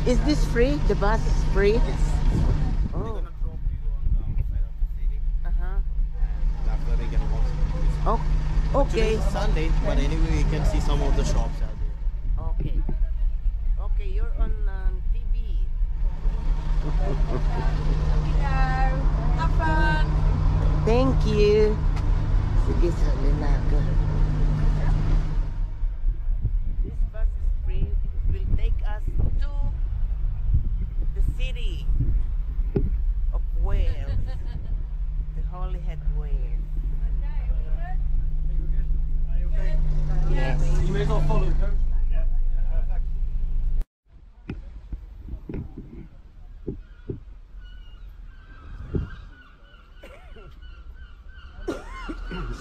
Is this free? The bus is free? Yes. Oh. They're gonna drop you on the outside of the city. After they can walk. Oh, okay. Actually, it's Sunday, but anyway, you can see some of the shops out there. Okay. Okay, you're on TV. Have fun. Thank you. Sige, sali na ako. This bus is free. It will take us to the city of Wales. The Holyhead, Wales. Yes. You may as well follow the coach. Yeah, perfect.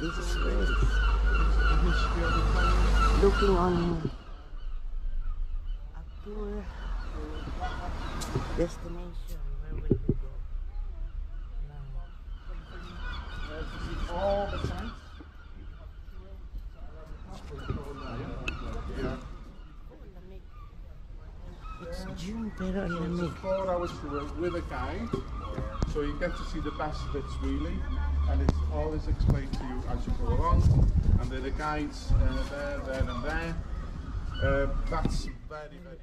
This is Wales. Looking on a tour destination. Where will we go? Now. All the signs. Oh, lamig. It's June pero ang lamig. It's 4 hours with a guide, so you get to see the best bits really, and it's always explained to you as you go along. And there are guides there, and there. That's very, very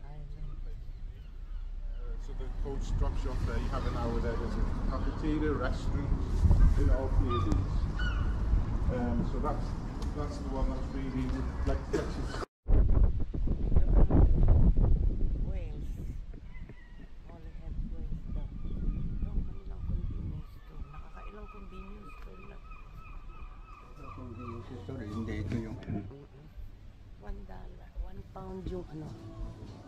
so the coach drops you off there. You have an hour there. There's a cafeteria, restaurant, all three of these. So that's the one that's really like Texas. Wales. Holyhead, Wales daw. Ito, kanilang convenience store. Nakakailang convenience store na. Convenience store, hindi ito yung $1. £1 yung ano,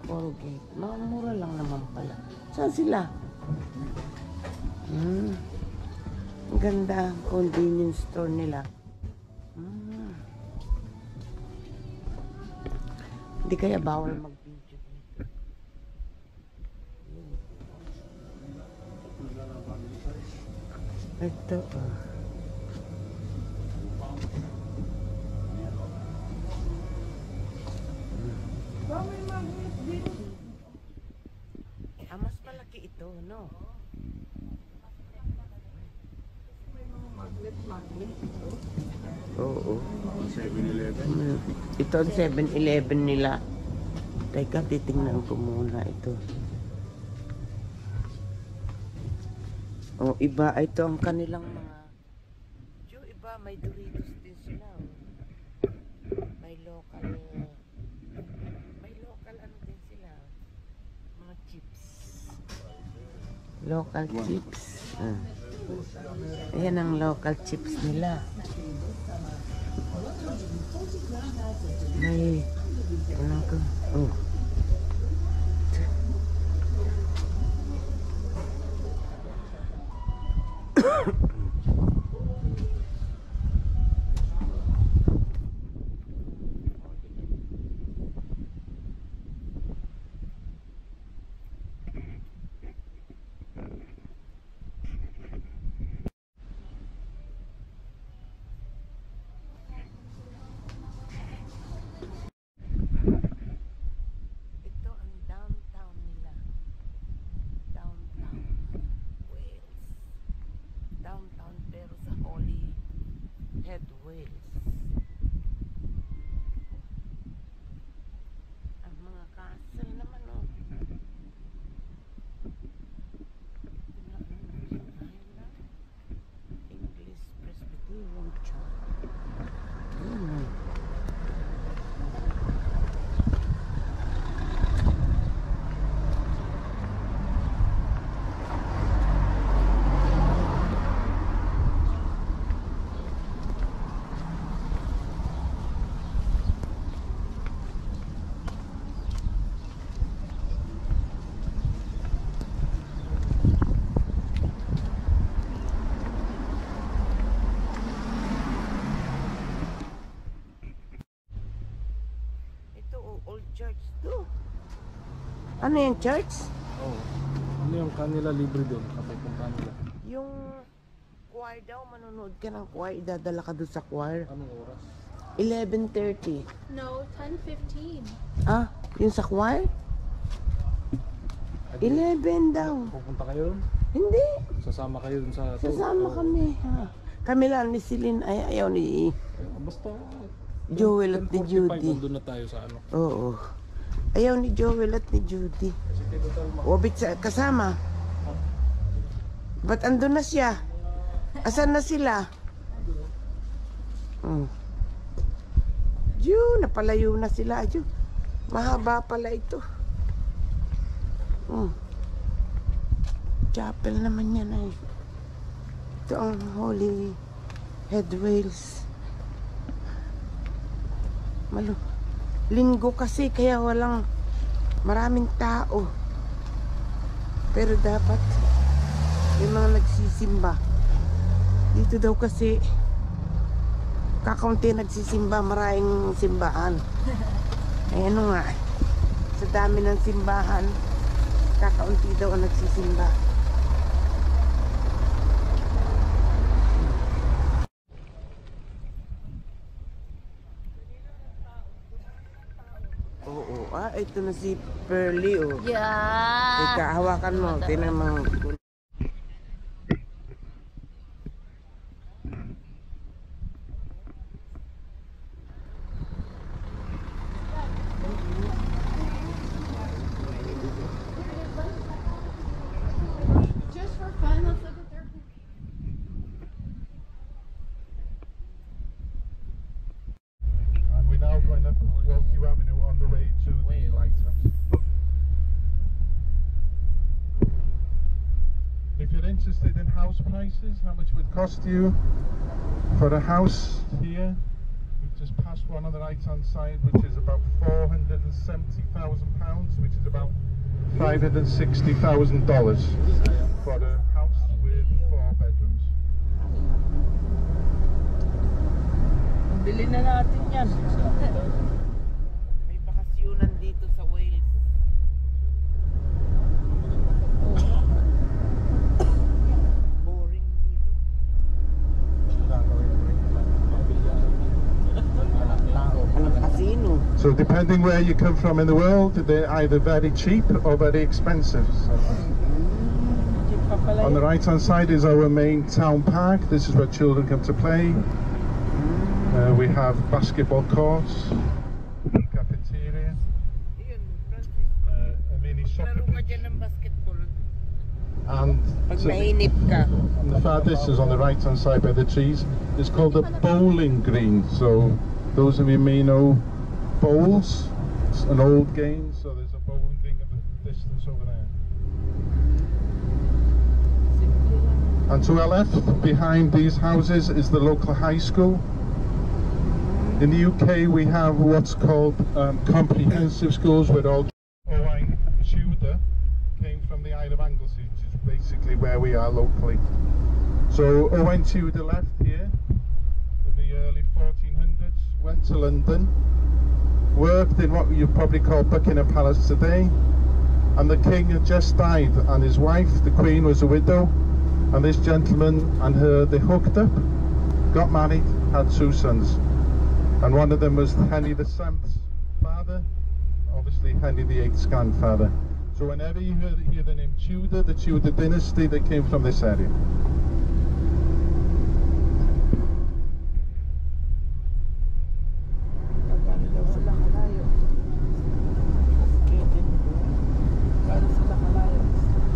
Colgate. Mura lang naman pala. Saan sila? Ang ganda ang convenience store nila. Hindi kaya bawal mag-video dito. Ito mas malaki ito, no? Oo. 7-Eleven. Ito ang 7-Eleven nila. Teka, titingnan ko muna ito. Oh, iba. Ito ang kanilang mga... Yung iba, may Doritos din sila. Oh. May local... May local ano din sila. Mga chips. Local chips. Ayan ang local chips nila. May... Ano ko? Oh. Wales. Ang mga castle naman, oh. English Presbyterian Church. Old church to. Ano yung church? oh. Ano yung kanila libre doon kapag punta nila? Yung choir daw, manonood ka ng choir, idadala ka doon sa choir. Anong oras? 11:30. No, 10:15. Ah, yung sa choir? 11 daw. Pupunta kayo doon? Hindi. Sasama kayo dun sa tour? Sasama kami. Ha. Kami lang ni Celine ay ayaw ni Basta Joel at ni 10:45 Judy. nandun na tayo sa ano. Oo. Ayaw ni Joel at ni Judy. Wabit sa kasama. Ba't andun na siya? Asan na sila? Ju, napalayo na sila. Ju, mahaba pala ito. Chapel naman yan ay. Ito ang Holy Head Wales. Linggo kasi kaya walang maraming tao. Pero dapat may mga nagsisimba. Dito daw kasi kakaunti nagsisimba, maraming simbahan. Ay ano nga, sa dami ng simbahan, kakaunti daw ang nagsisimba. Oo, ito na si Pearly, oh. Yeah. Teka, hawakan mo, tinan mo. Just for fun, let's look at their And we're now going up Walkie Avenue on the way to the lighthouse. If you're interested in house prices, how much it would cost you for a house here, we've just passed one on the right hand side, which is about £470,000, which is about $560,000 for a house with 4 bedrooms. Bili na natin yan. May bakasyonan dito sa Wales. Boring dito. Anong casino? So depending where you come from in the world, they're either very cheap or very expensive. So on the right hand side is our main town park. This is where children come to play. We have basketball courts, cafeteria, Ayun, Francis. a mini soccer Laro ka pitch, dyan ng basketball. and Pag so mainip ka. the farthest is on the right hand side by the trees. It's called a bowling green. So those of you may know bowls. It's an old game, so there's a bowling green at the distance over there. And to our left, behind these houses, is the local high school. In the UK, we have what's called comprehensive schools, where all Owain Tudor came from the Isle of Anglesey, which is basically where we are locally. So Owain Tudor left here in the early 1400s, went to London, worked in what you probably call Buckingham Palace today, and the king had just died, and his wife, the queen, was a widow, and this gentleman and her, they hooked up, got married, had 2 sons. And one of them was Henry VII's father, obviously Henry VIII's grandfather. So whenever you hear the name Tudor, the Tudor dynasty, they came from this area.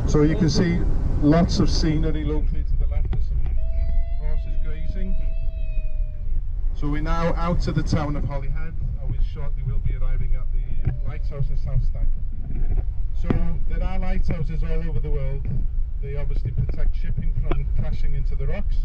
So you can see lots of scenery locally to the left. There's some horses grazing. So we're now out of the town of Holyhead, and we shortly will be arriving at the lighthouse in South Stank. So there are lighthouses all over the world. They obviously protect shipping from crashing into the rocks.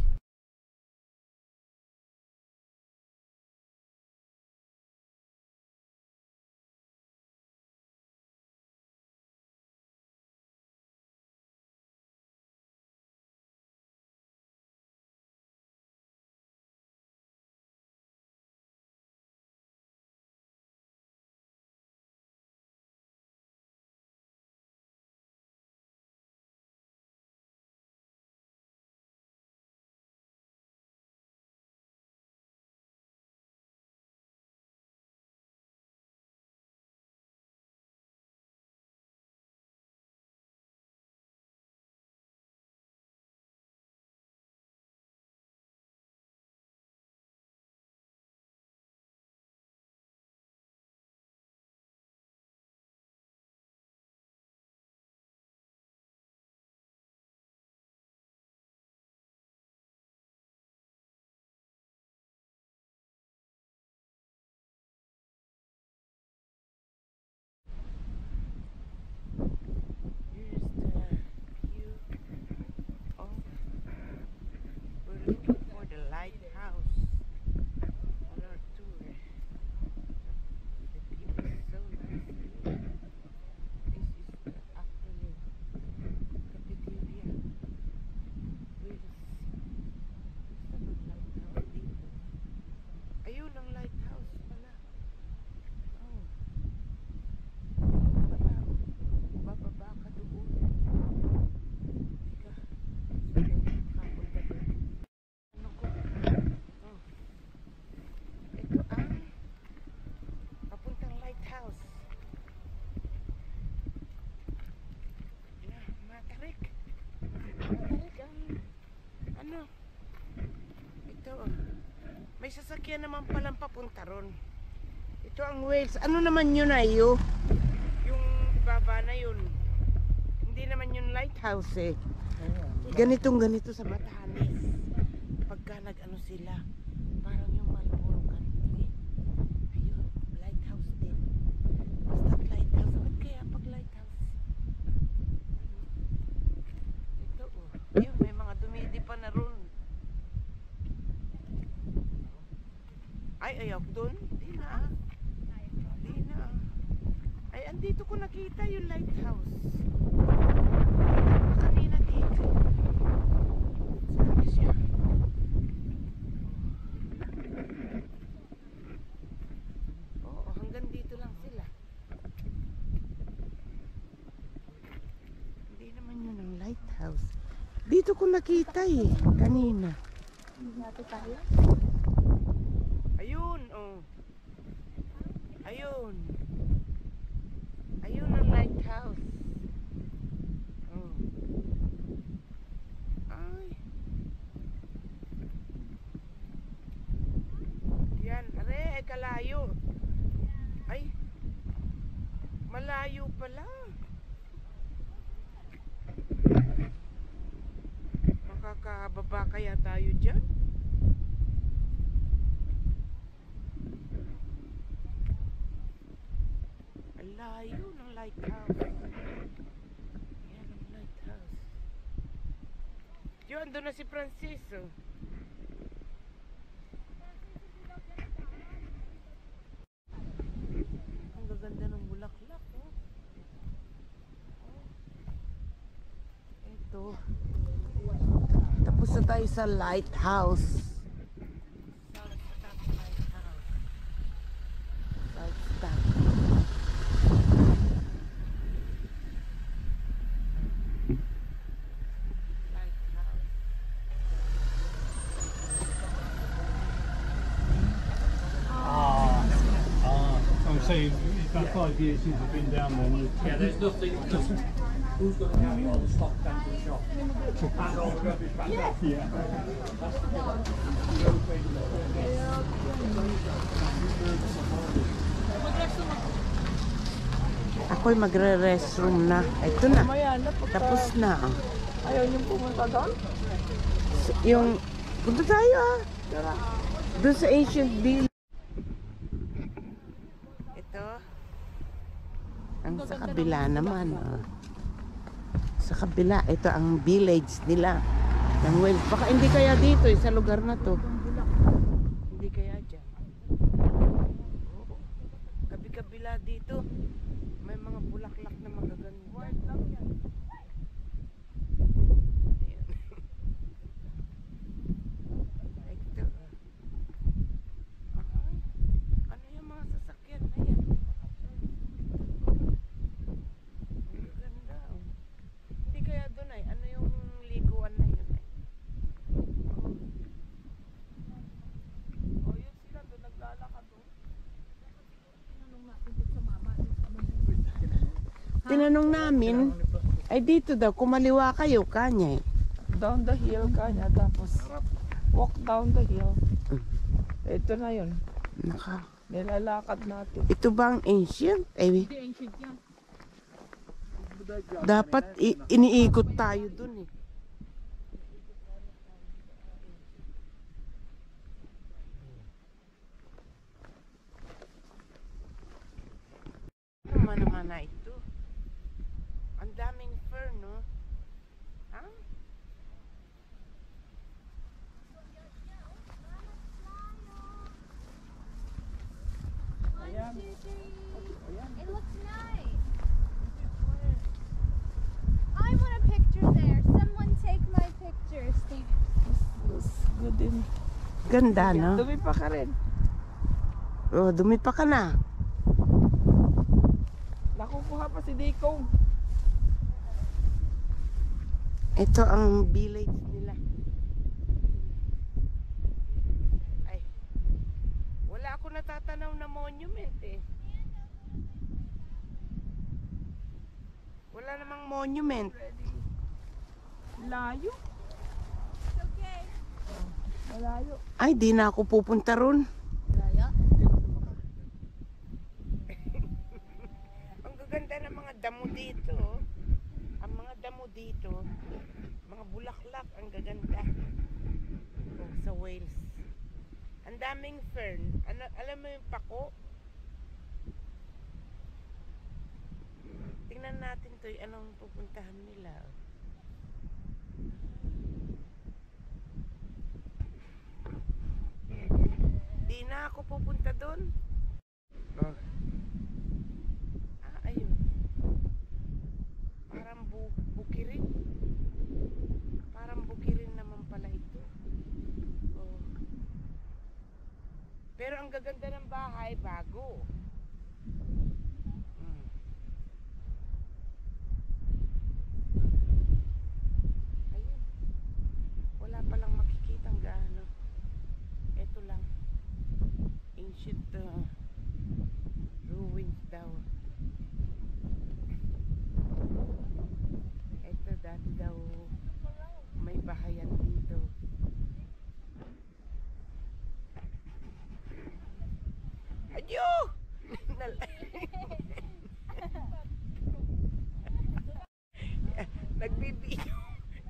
May sasakyan naman palang papunta ron. Ito ang Wales. Ano naman yun ayo? Yung baba na yun. Hindi naman yung lighthouse eh. Ganito sa Batanes. Pagka nag-ano sila, parang yung Marlboro country. Ayun, lighthouse din. Basta lighthouse. Ba't kaya pag lighthouse? Ito oh. Ayun, may mga dumidi pa na ron. Ay, ayok dun. Di na. Di na. Ay, andito ko nakita yung lighthouse. Kanina dito. Saan siya? Oo, hanggang dito lang sila. Hindi naman yun ang lighthouse. Dito ko nakita eh, kanina. Ayun, oh. Ayun. Ayun ang lighthouse. Oh. Ay. Yan, are, kalayo. Ay. Malayo pala. Makakababa kaya tayo dyan? Ang layo ng lighthouse. Yan ang lighthouse. Yun, doon na si Francis. Oh. Ang gaganda ng bulaklak. Oh. Ito. Tapos na tayo sa lighthouse. Southstack Lighthouse. Southstack. Lighthouse. I'm saying, it's about 5 years since I've been down there. Yeah, there's nothing. Who's going to carry all the stock down to the shop? And all the rubbish back up. Yeah. Ako'y magre-restroom na. Ito na. Tapos na. Ayaw niyong pumunta doon? Yung, punta tayo ah. Doon sa ancient building. Ito. Ang sa kabila naman. Ah. Sa kabila, ito ang village nila. Ng Wales. Baka hindi kaya dito eh, sa lugar na to. Hindi kaya dyan. Oo. Kabi-kabila dito. May mga bulaklak na magaganda. Word lang yan. Ayan. Ito. Ay, ano yung mga sasakyan na yan? Ang ganda. Oh. Hindi kaya doon ay, ano yung liguan na yun ay? O yun sila doon naglalakad doon. Tinanong namin, ay dito daw, kumaliwa kayo, kanya eh. Down the hill kanya, tapos walk down the hill. Ito na yun. Naka. Nilalakad natin. Ito ba ang ancient? Ay, dapat iniikot tayo dun eh. Naman na ito. Ang daming fur, no? Ha? It looks nice. I want a picture there. Someone take my picture, Steve. Looks good din. Ganda, no? Dumi pa ka rin. Oh, dumi pa ka na. Nakukuha pa si Dikong. Ito ang village nila. Ay. Wala ako natatanaw na monument eh. Wala namang monument. Layo. It's okay. Malayo. Ay, di na ako pupunta ron. Laya. Ang gaganda ng mga damo dito. Ang mga damo dito, mga bulaklak, ang gaganda. Oh, sa Wales. Ang daming fern. Ano, alam mo yung pako? Tingnan natin to, anong pupuntahan nila. Di na ako pupunta doon. Oh. Ayun. Parang bukirin. Parang bukirin naman pala ito. Oh. Pero ang gaganda ng bahay, bago. Mm. Ayun. Wala palang makikitang gaano. Ito lang. Ancient ruins daw. Ito dati daw may bahayan dito. Adyo! Nagbibideo.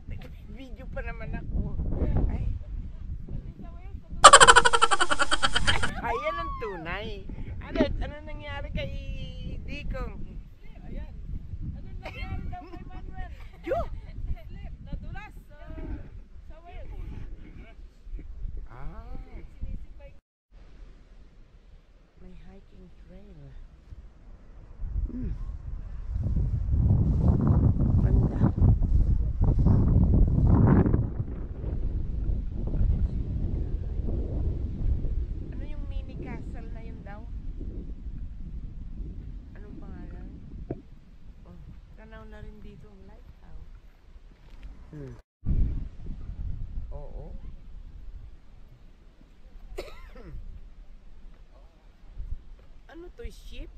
Nagbibideo pa naman ako. Ay. Ayan ang tunay. Ano nangyari kay Dikong? Ayan. Ano nangyari daw kay Manuel? Yo! Nadulas sa Wales. Ah. May hiking trail. Ganda. Ano yung mini castle na yun daw? Anong pangalan? Oh, tanaw na rin dito ang lighthouse. Oo. Ano to, ship?